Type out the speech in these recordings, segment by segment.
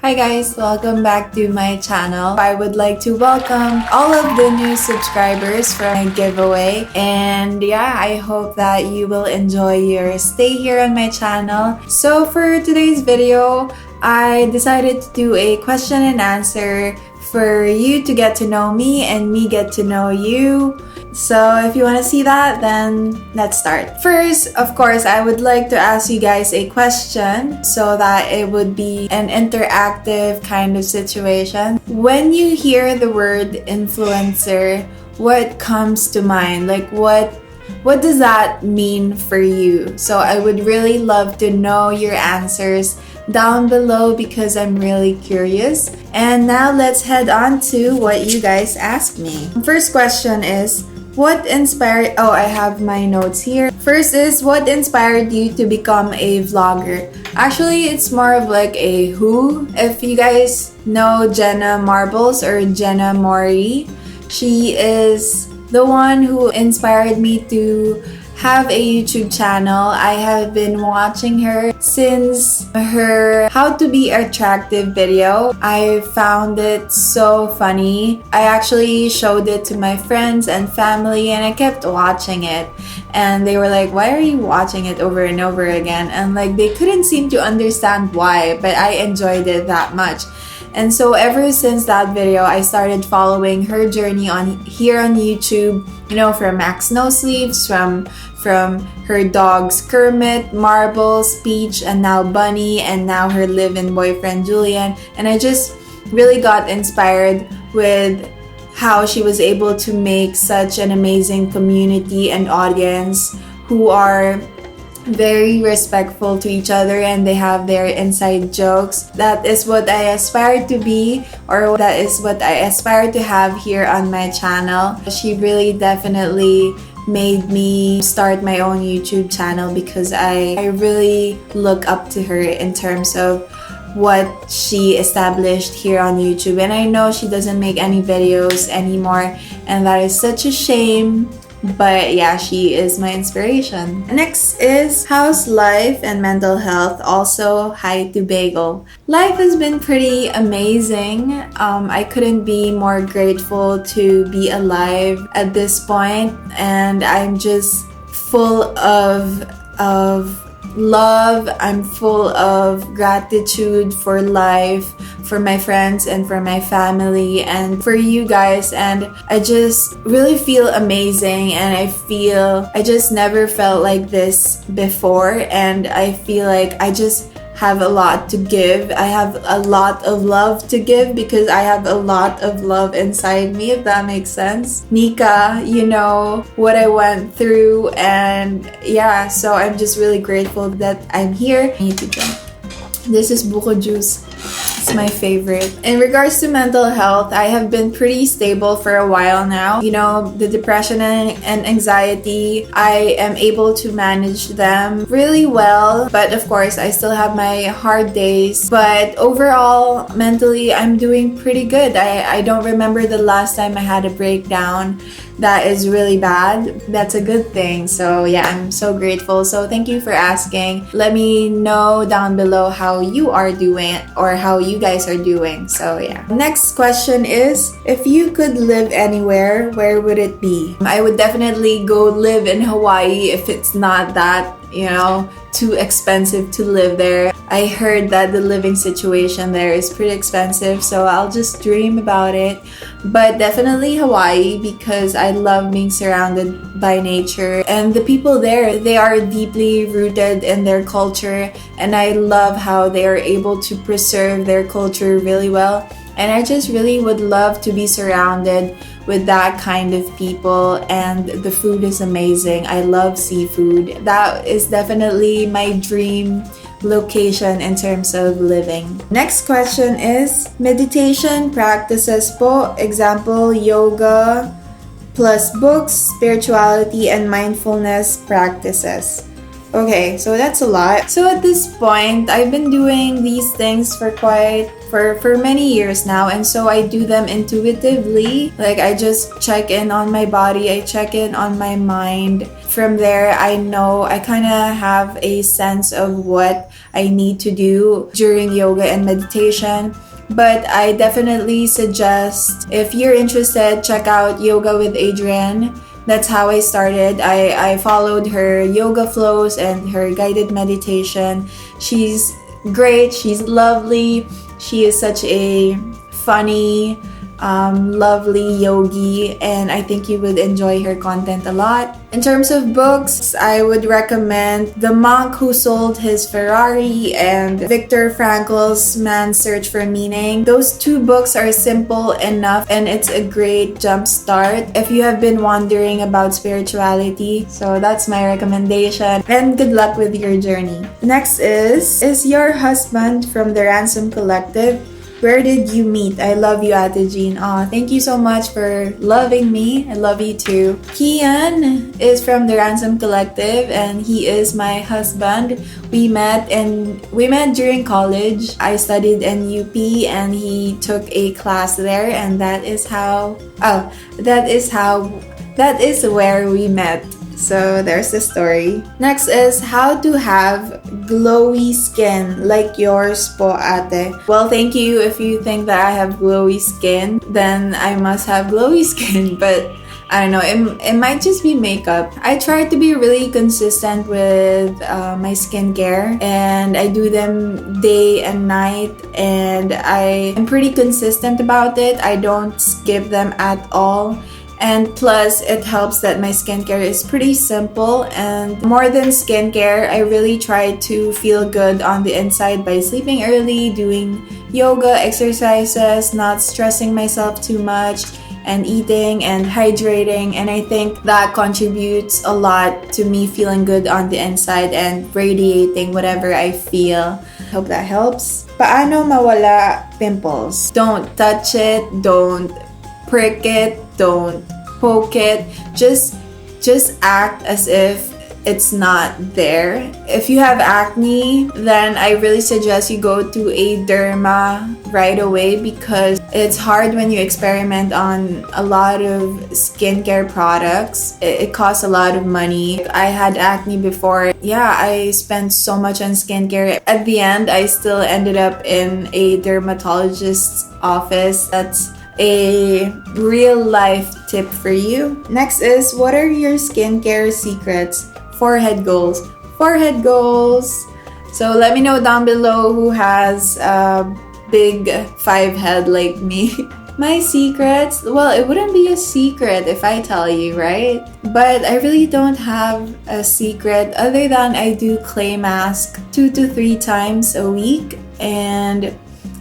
Hi guys, welcome back to my channel. I would like to welcome all of the new subscribers from my giveaway, and yeah, I hope that you will enjoy your stay here on my channel. So for today's video, I decided to do a question and answer for you to get to know me and me get to know you. So if you want to see that, then let's start. First, of course, I would like to ask you guys a question so that it would be an interactive kind of situation. When you hear the word influencer, what comes to mind? Like what does that mean for you? So I would really love to know your answers down below because I'm really curious. And now let's head on to what you guys asked me. First question is, what inspired... Oh, I have my notes here. First is, what inspired you to become a vlogger? Actually, it's more of like a who. If you guys know Jenna Marbles or Jenna Mori, she is the one who inspired me to have a YouTube channel. I have been watching her since her How to Be Attractive video. I found it so funny. I actually showed it to my friends and family and I kept watching it. And they were like, why are you watching it over and over again? And like they couldn't seem to understand why, but I enjoyed it that much. And so ever since that video, I started following her journey here on YouTube, you know, from Max No Sleeves, from her dogs Kermit, Marbles, Peach, and now Bunny, and now her live-in boyfriend Julian. And I just really got inspired with how she was able to make such an amazing community and audience who are very respectful to each other and they have their inside jokes. That is what I aspire to be, or that is what I aspire to have here on my channel. She really definitely made me start my own YouTube channel because I really look up to her in terms of what she established here on YouTube. And I know she doesn't make any videos anymore, and that is such a shame. But yeah, she is my inspiration. Next is, how's life and mental health? Also, hi to Bagel. Life has been pretty amazing. I couldn't be more grateful to be alive at this point, and I'm just full of love. I'm full of gratitude for life, for my friends and for my family and for you guys. And I just really feel amazing, and I just never felt like this before, and I feel like I just have a lot to give. I have a lot of love to give because I have a lot of love inside me, if that makes sense. Nika, you know what I went through, and yeah, so I'm just really grateful that I'm here. I need to drink. This is buko juice. It's my favorite. In regards to mental health, I have been pretty stable for a while now. You know, the depression and anxiety, I am able to manage them really well. But of course, I still have my hard days. But overall, mentally, I'm doing pretty good. I don't remember the last time I had a breakdown that is really bad. That's a good thing. So yeah, I'm so grateful. So thank you for asking. Let me know down below how you are doing or how you guys are doing. So yeah. Next question is, if you could live anywhere, where would it be? I would definitely go live in Hawaii if it's not that, you know, too expensive to live there. I heard that the living situation there is pretty expensive, so I'll just dream about it. But definitely Hawaii because I love being surrounded by nature, and the people there, they are deeply rooted in their culture, and I love how they are able to preserve their culture really well. And I just really would love to be surrounded with that kind of people, and the food is amazing. I love seafood. That is definitely my dream location in terms of living. Next question is, meditation practices po, example, yoga plus books, spirituality, and mindfulness practices. Okay, so that's a lot. So at this point, I've been doing these things for many years now, and so I do them intuitively. Like, I just check in on my body, I check in on my mind. From there, I know I kind of have a sense of what I need to do during yoga and meditation. But I definitely suggest, if you're interested, check out Yoga with Adrienne. That's how I started. I followed her yoga flows and her guided meditation. She's great. She's lovely. She is such a funny, lovely yogi, and I think you would enjoy her content a lot. In terms of books, I would recommend The Monk Who Sold His Ferrari and Viktor Frankl's Man's Search for Meaning. Those two books are simple enough, and it's a great jump start if you have been wondering about spirituality. So that's my recommendation, and good luck with your journey. Next is Your Husband from the Ransom Collective. Where did you meet? I love you, Ate Jean. Aw, thank you so much for loving me. I love you too. Kian is from the Ransom Collective, and he is my husband. We met during college. I studied in UP, and he took a class there, and that is where we met. So there's the story. Next is how to have glowy skin like yours po, ate. Well, thank you. If you think that I have glowy skin, then I must have glowy skin. But I don't know, it might just be makeup. I try to be really consistent with my skincare, and I do them day and night, and I am pretty consistent about it. I don't skip them at all. And plus, it helps that my skincare is pretty simple, and more than skincare, I really try to feel good on the inside by sleeping early, doing yoga, exercises, not stressing myself too much, and eating and hydrating. And I think that contributes a lot to me feeling good on the inside and radiating whatever I feel. Hope that helps. Paano mawala pimples? Don't touch it, don't prick it, don't poke it. Just act as if it's not there. If you have acne, then I really suggest you go to a derma right away, because it's hard when you experiment on a lot of skincare products. It costs a lot of money. I had acne before. Yeah, I spent so much on skincare. At the end, I still ended up in a dermatologist's office. That's a real life tip for you. Next is, what are your skincare secrets? Forehead goals. So let me know down below who has a big 5 head like me. My secrets? Well, it wouldn't be a secret if I tell you, right? But I really don't have a secret other than I do clay mask 2 to 3 times a week. And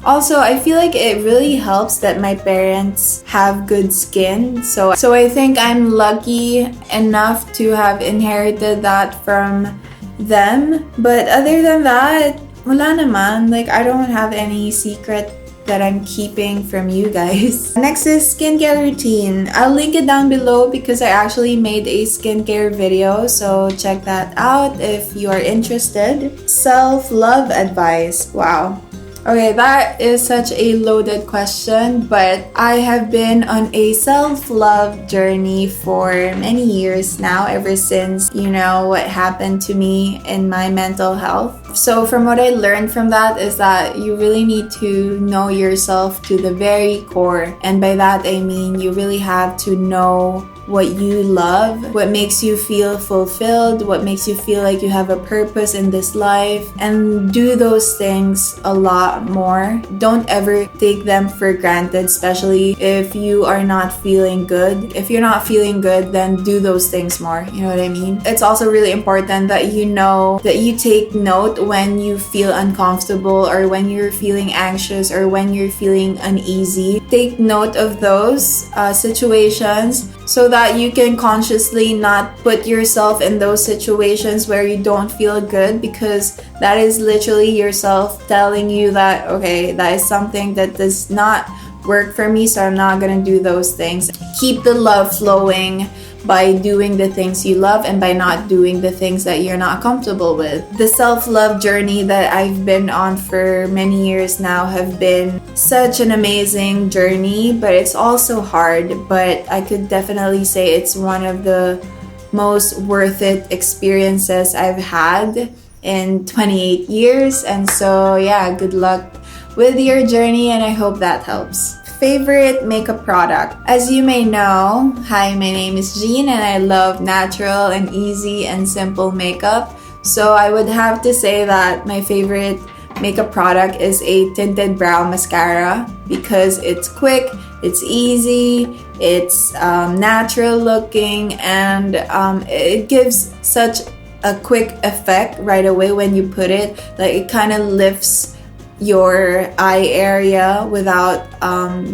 also, I feel like it really helps that my parents have good skin. So I think I'm lucky enough to have inherited that from them. But other than that, wala naman. Like, I don't have any secret that I'm keeping from you guys. Next is skincare routine. I'll link it down below because I actually made a skincare video, so check that out if you are interested. Self-love advice. Wow. Okay, that is such a loaded question, but I have been on a self-love journey for many years now, ever since, what happened to me in my mental health. So from what I learned from that is that you really need to know yourself to the very core. And by that, I mean you really have to know what you love, what makes you feel fulfilled, what makes you feel like you have a purpose in this life, and do those things a lot more. Don't ever take them for granted, especially if you are not feeling good. If you're not feeling good, then do those things more. You know what I mean? It's also really important that you know that you take note when you feel uncomfortable, or when you're feeling anxious, or when you're feeling uneasy. Take note of those situations so that you can consciously not put yourself in those situations where you don't feel good, because that is literally yourself telling you that, okay, that is something that does not work for me, so I'm not gonna do those things. Keep the love flowing. by doing the things you love and by not doing the things that you're not comfortable with. The self-love journey that I've been on for many years now have been such an amazing journey, but it's also hard. But I could definitely say it's one of the most worth it experiences I've had in 28 years. And so yeah, good luck with your journey, and I hope that helps. Favorite makeup product. As you may know, hi, my name is Jean and I love natural and easy and simple makeup. So I would have to say that my favorite makeup product is a tinted brow mascara because it's quick, it's easy, it's natural looking, and it gives such a quick effect right away when you put it. Like it kind of lifts your eye area without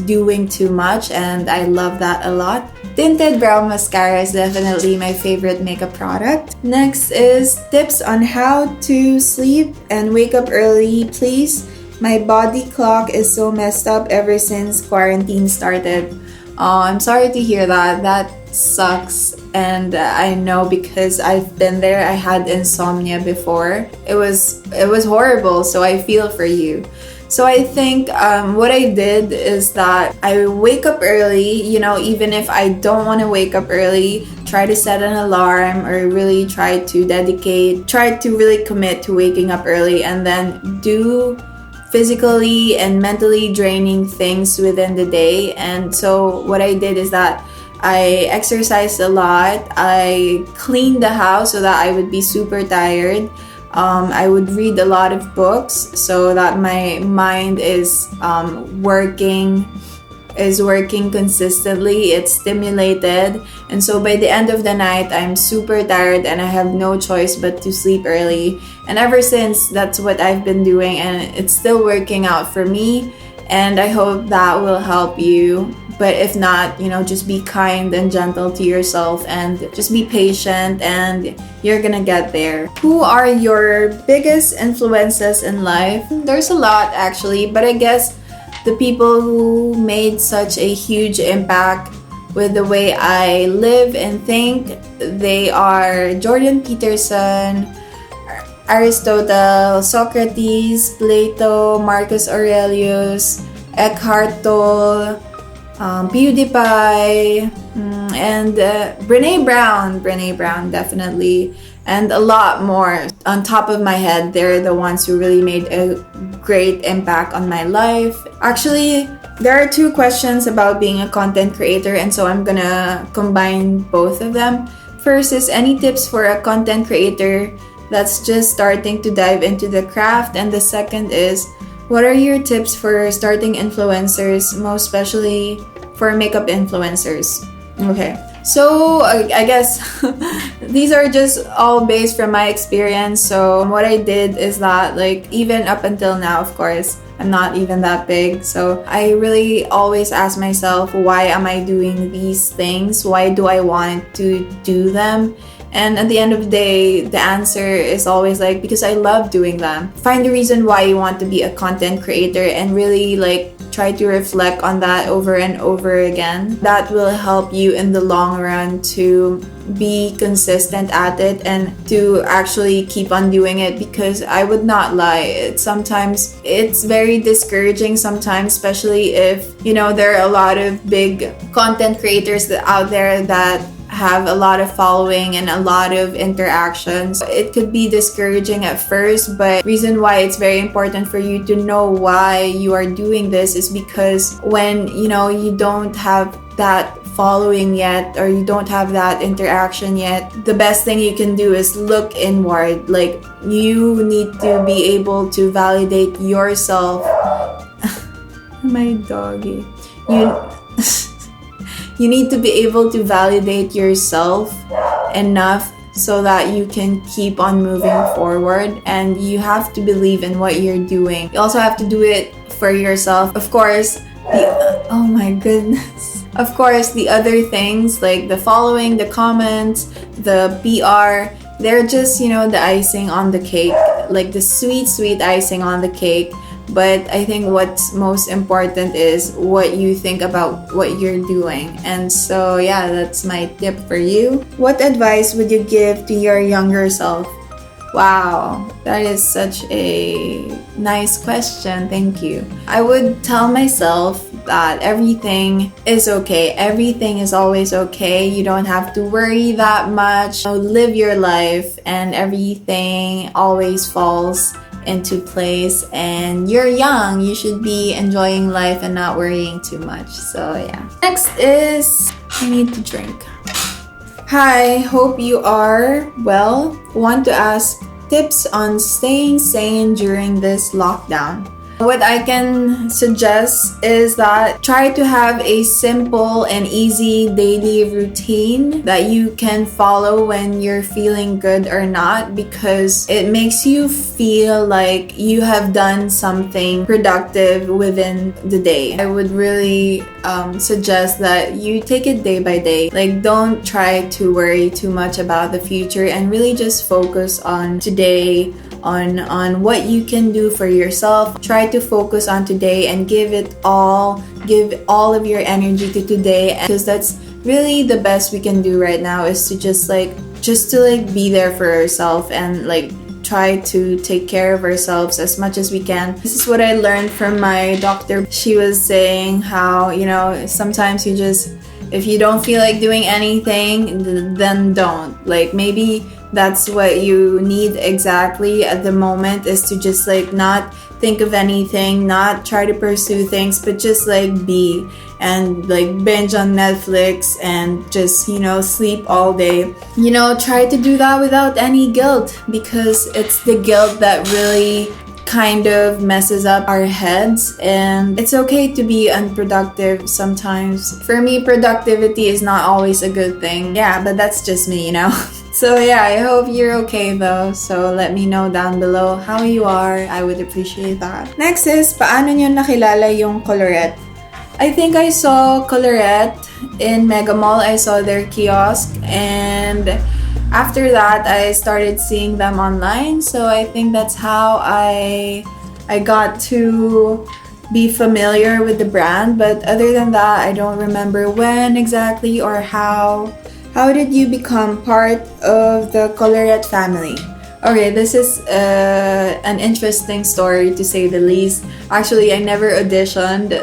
doing too much, and I love that a lot. Tinted brow mascara is definitely my favorite makeup product. Next is tips on how to sleep and wake up early, please. My body clock is so messed up ever since quarantine started. I'm sorry to hear that. That sucks, and I know because I've been there. I had insomnia before. It was horrible, so I feel for you. So I think what I did is that I wake up early, even if I don't want to wake up early, try to set an alarm or really try to really commit to waking up early, and then do physically and mentally draining things within the day. And so what I did is that I exercised a lot. I cleaned the house so that I would be super tired. I would read a lot of books so that my mind is working consistently. It's stimulated, and so by the end of the night I'm super tired and I have no choice but to sleep early. And ever since, that's what I've been doing, and it's still working out for me, and I hope that will help you. But if not, just be kind and gentle to yourself and just be patient, and you're gonna get there. Who are your biggest influences in life? There's a lot actually, but I guess the people who made such a huge impact with the way I live and think, they are Jordan Peterson, Aristotle, Socrates, Plato, Marcus Aurelius, Eckhart Tolle, PewDiePie, and Brene Brown definitely, and a lot more. On top of my head, they're the ones who really made a great impact on my life. Actually, there are two questions about being a content creator, and so I'm gonna combine both of them. First is, any tips for a content creator that's just starting to dive into the craft? And the second is, what are your tips for starting influencers, most especially for makeup influencers? Okay, so I guess these are just all based from my experience. So what I did is that, even up until now, of course, I'm not even that big. So I really always ask myself, why am I doing these things? Why do I want to do them? And at the end of the day, the answer is always because I love doing them. Find the reason why you want to be a content creator and really try to reflect on that over and over again. That will help you in the long run to be consistent at it and to actually keep on doing it, because I would not lie, sometimes it's very discouraging sometimes, especially if there are a lot of big content creators out there that have a lot of following and a lot of interactions. It could be discouraging at first, but reason why it's very important for you to know why you are doing this is because when you don't have that following yet, or you don't have that interaction yet, the best thing you can do is look inward. You need to be able to validate yourself. My doggy. You need to be able to validate yourself enough so that you can keep on moving forward, and you have to believe in what you're doing. You also have to do it for yourself. Of course, oh my goodness. Of course, the other things like the following, the comments, the PR, they're just, the icing on the cake, the sweet icing on the cake. But I think what's most important is what you think about what you're doing. And so, yeah, that's my tip for you. What advice would you give to your younger self? Wow, that is such a nice question. Thank you. I would tell myself that everything is okay. Everything is always okay. You don't have to worry that much. Live your life, and everything always falls into place. And you're young. You should be enjoying life and not worrying too much. So, yeah. Next is I need to drink. Hi, hope you are well. Want to ask tips on staying sane during this lockdown. What I can suggest is that try to have a simple and easy daily routine that you can follow when you're feeling good or not, because it makes you feel like you have done something productive within the day. I would really suggest that you take it day by day. Like, don't try to worry too much about the future and really just focus on today, on what you can do for yourself. Try to focus on today and give all of your energy to today, because that's really the best we can do right now, is to just be there for ourselves and try to take care of ourselves as much as we can. This is what I learned from my doctor. She was saying how, sometimes if you don't feel like doing anything, then don't. Maybe that's what you need exactly at the moment, is to just not think of anything, not try to pursue things, but just be and binge on Netflix and just sleep all day. Try to do that without any guilt, because it's the guilt that really kind of messes up our heads. And it's okay to be unproductive sometimes. For me, productivity is not always a good thing. Yeah, but that's just me. So yeah, I hope you're okay though. So let me know down below how you are. I would appreciate that. Next is, paano nyo nakilala yung Colorette? I think I saw Colorette in Mega Mall. I saw their kiosk, and after that I started seeing them online. So I think that's how I got to be familiar with the brand. But other than that, I don't remember when exactly or how. How did you become part of the Colorette family? Okay, this is an interesting story to say the least. Actually, I never auditioned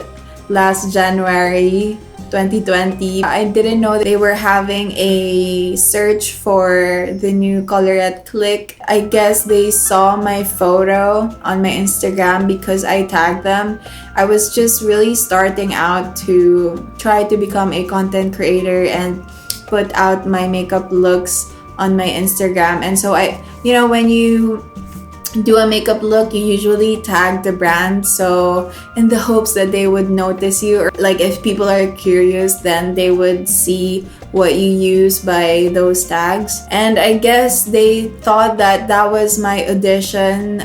last January 2020. I didn't know they were having a search for the new Colorette Click. I guess they saw my photo on my Instagram because I tagged them. I was just really starting out to try to become a content creator and put out my makeup looks on my Instagram. And so when you do a makeup look, you usually tag the brand, so in the hopes that they would notice you, or if people are curious, then they would see what you use by those tags. And I guess they thought that was my audition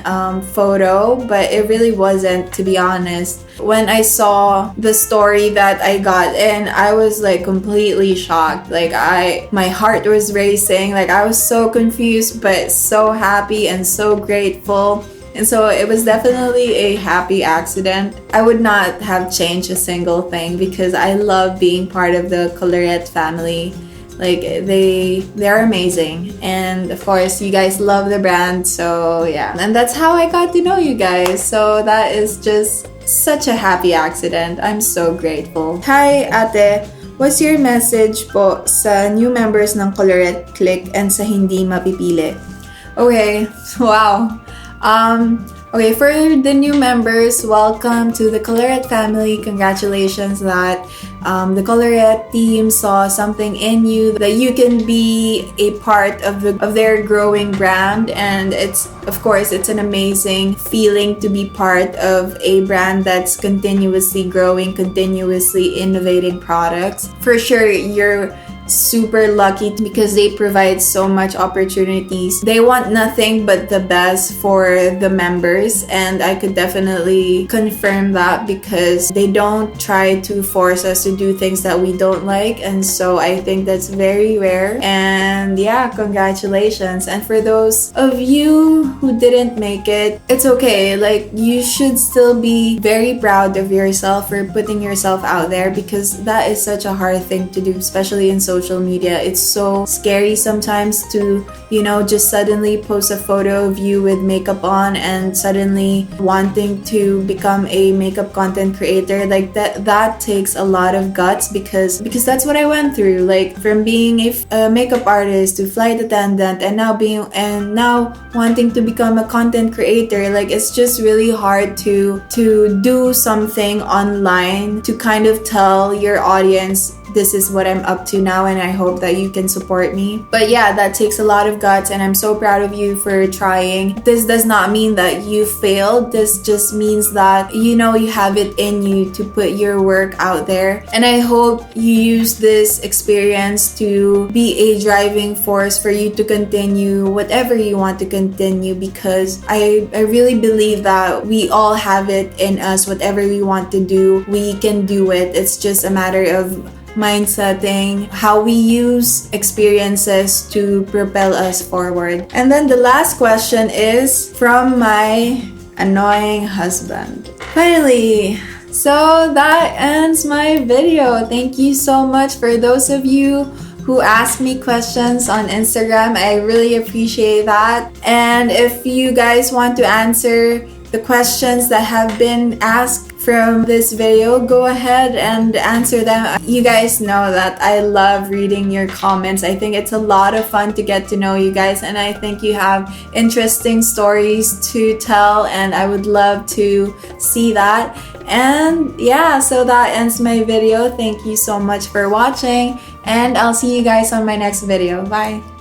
photo, but it really wasn't, to be honest. When I saw the story that I got in, I was completely shocked. My heart was racing. I was so confused but so happy and so grateful. And so it was definitely a happy accident. I would not have changed a single thing, because I love being part of the Colorette family. They're amazing, and of course you guys love the brand. So yeah, and that's how I got to know you guys. So that is just such a happy accident. I'm so grateful. Hi ate, what's your message po sa new members ng Colorette Click and sa hindi mapipili? Okay, wow. Okay, for the new members, welcome to the Colorette family. Congratulations that the Colorette team saw something in you, that you can be a part of their growing brand. And it's an amazing feeling to be part of a brand that's continuously growing, continuously innovating products. For sure, you're super lucky because they provide so much opportunities. They want nothing but the best for the members, and I could definitely confirm that because they don't try to force us to do things that we don't like, and so I think that's very rare. And yeah, congratulations. And for those of you who didn't make it, it's okay. Like, you should still be very proud of yourself for putting yourself out there, because that is such a hard thing to do, especially in social media. It's so scary sometimes to, just suddenly post a photo of you with makeup on and suddenly wanting to become a makeup content creator. Like that takes a lot of guts, because that's what I went through. Like, from being a makeup artist to flight attendant, and now wanting to become a content creator. Like, it's just really hard to do something online to kind of tell your audience, this is what I'm up to now, and I hope that you can support me. But yeah, that takes a lot of guts, and I'm so proud of you for trying. This does not mean that you failed. This just means that you have it in you to put your work out there. And I hope you use this experience to be a driving force for you to continue whatever you want to continue, because I really believe that we all have it in us. Whatever we want to do, we can do it. It's just a matter of mindsetting, how we use experiences to propel us forward. And then the last question is from my annoying husband. Finally, so that ends my video. Thank you so much for those of you who asked me questions on Instagram. I really appreciate that. And if you guys want to answer the questions that have been asked from this video, go ahead and answer them. You guys know that I love reading your comments. I think it's a lot of fun to get to know you guys, and I think you have interesting stories to tell, and I would love to see that. And yeah, so that ends my video. Thank you so much for watching, and I'll see you guys on my next video. Bye.